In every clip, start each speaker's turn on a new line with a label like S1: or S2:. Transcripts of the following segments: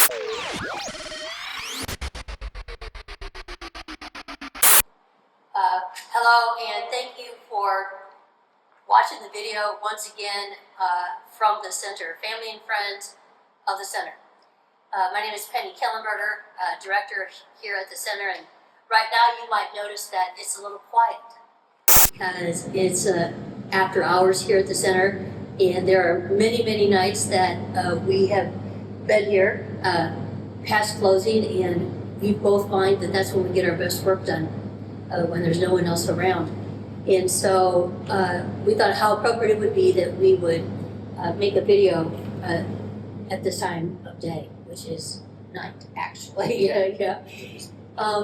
S1: Hello, and thank you for watching the video once again from the center, family and friends of the center. My name is Pennie, director here at the center, and right now you might notice that it's a little quiet because it's after hours here at the center, and there are many nights that we have been here past closing, and we both find that that's when we get our best work done, when there's no one else around. And so we thought how appropriate it would be that we would make a video at this time of day, which is night, actually. Yeah.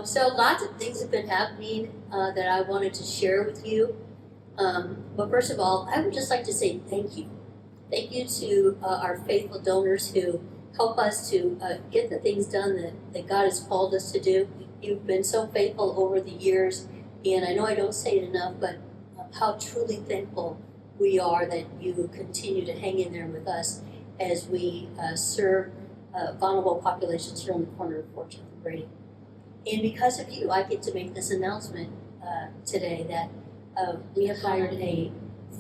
S1: So lots of things have been happening that I wanted to share with you. But first of all, I would just like to say thank you. Thank you to our faithful donors who help us to get the things done that God has called us to do. You've been so faithful over the years, and I know I don't say it enough, but how truly thankful we are that you continue to hang in there with us as we serve vulnerable populations here on the corner of 14th and Brady. And because of you, I get to make this announcement today that we have hired a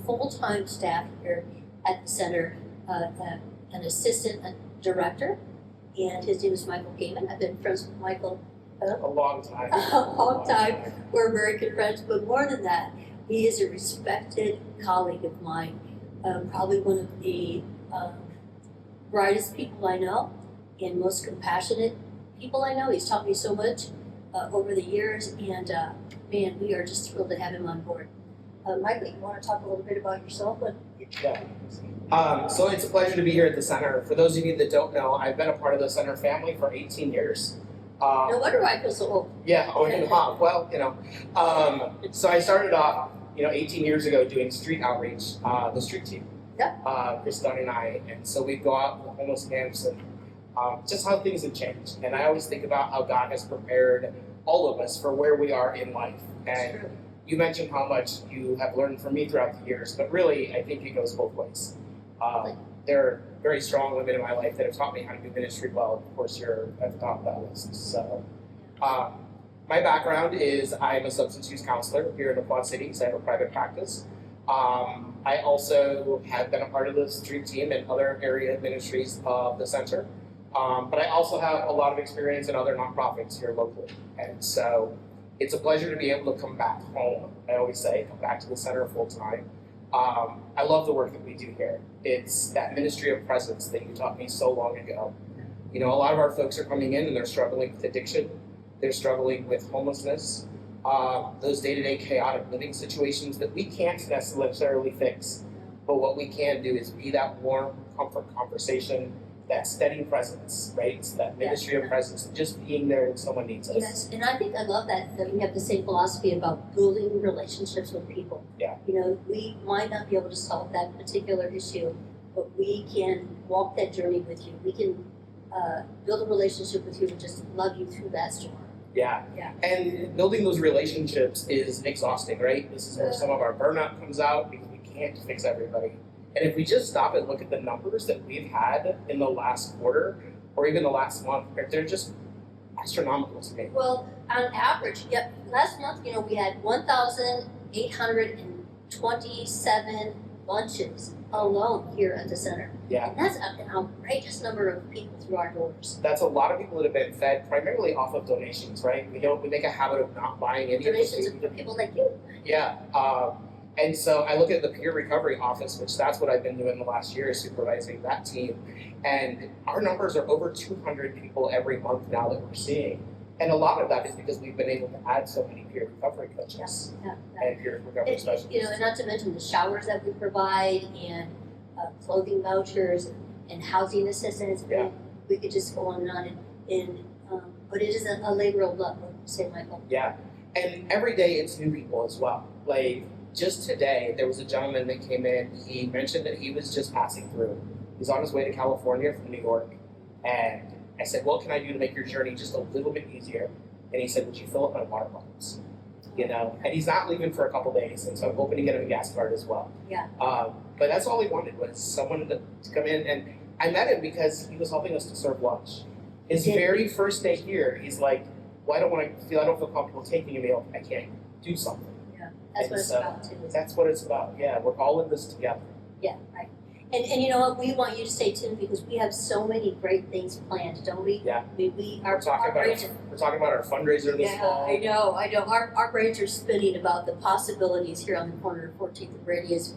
S1: full-time staff here at the center, an assistant director, and his name is Michael Gaiman. I've been friends with Michael
S2: a long time.
S1: A long time. We're very good friends, but more than that, he is a respected colleague of mine, probably one of the brightest people I know and most compassionate people I know. He's taught me so much over the years, and man, we are just thrilled to have him on board. Michael, you want to talk a little bit about yourself?
S2: Yeah. So it's a pleasure to be here at the center. For those of you that don't know, I've been a part of the center family for 18 years.
S1: No wonder I feel so old.
S2: Yeah, well, so I started off, 18 years ago doing street outreach, the street team.
S1: Yeah.
S2: Chris Dunn and I, and so we'd go out to the homeless camps and just how things have changed. And I always think about how God has prepared all of us for where we are in life. And you mentioned how much you have learned from me throughout the years, but really, I think it goes both ways. There are very strong women in my life that have taught me how to do ministry well. Of course, you're at the top of that list. So, my background is I'm a substance use counselor here in the Quad Cities. I have a private practice. I also have been a part of the street team and other area ministries of the center. But I also have a lot of experience in other nonprofits here locally. And so it's a pleasure to be able to come back home. I always say, come back to the center full time. I love the work that we do here. It's that ministry of presence that you taught me so long ago. A lot of our folks are coming in and they're struggling with addiction. They're struggling with homelessness, those day-to-day chaotic living situations that we can't necessarily fix. But what we can do is be that warm, comfort conversation, that steady presence, right? It's that ministry of presence, just being there when someone needs us.
S1: Yes, and I think I love that we have the same philosophy about building relationships with people.
S2: Yeah.
S1: We might not be able to solve that particular issue, but we can walk that journey with you. We can build a relationship with you and just love you through that storm.
S2: Yeah. And building those relationships is exhausting, right? This is where some of our burnout comes out because we can't fix everybody. And if we just stop and look at the numbers that we've had in the last quarter or even the last month, they're just astronomical to me.
S1: Well, on average, last month, we had 1,827 lunches alone here at the center.
S2: Yeah.
S1: And that's an outrageous number of people through our doors.
S2: That's a lot of people that have been fed primarily off of donations, right? We make a habit of not buying any
S1: donations from people like you.
S2: Yeah. And so I look at the peer recovery office, which that's what I've been doing the last year, is supervising that team. And our numbers are over 200 people every month now that we're seeing. And a lot of that is because we've been able to add so many peer recovery coaches and peer recovery specialists.
S1: And not to mention the showers that we provide and clothing vouchers and housing assistance.
S2: Yeah.
S1: We could just go on and on. But it is a labor of love, would you say, Michael?
S2: Yeah. And every day it's new people as well. Just today, there was a gentleman that came in. He mentioned that he was just passing through. He's on his way to California from New York. And I said, what can I do to make your journey just a little bit easier? And he said, would you fill up my water bottles? And he's not leaving for a couple days. And so I'm hoping to get him a gas card as well.
S1: Yeah.
S2: But that's all he wanted was someone to come in. And I met him because he was helping us to serve lunch. His
S1: Yeah.
S2: very first day here, he's like, "Well, I don't feel comfortable taking a meal. I can't do something."
S1: That's
S2: And
S1: what it's
S2: so
S1: about too.
S2: That's what it's about. Yeah, we're all in this together.
S1: Yeah, right. And you know what? We want you to stay tuned because we have so many great things planned, don't we?
S2: Yeah.
S1: Our brains
S2: We're talking about our fundraiser this fall.
S1: I know. Our brains are spinning about the possibilities here on the corner of 14th and Brady as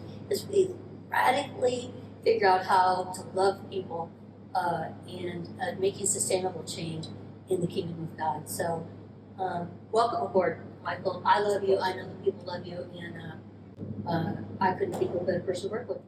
S1: we radically figure out how to love people and making sustainable change in the kingdom of God. So, welcome aboard, Michael. I love you. I know the people love you, and I couldn't think of a better person to work with.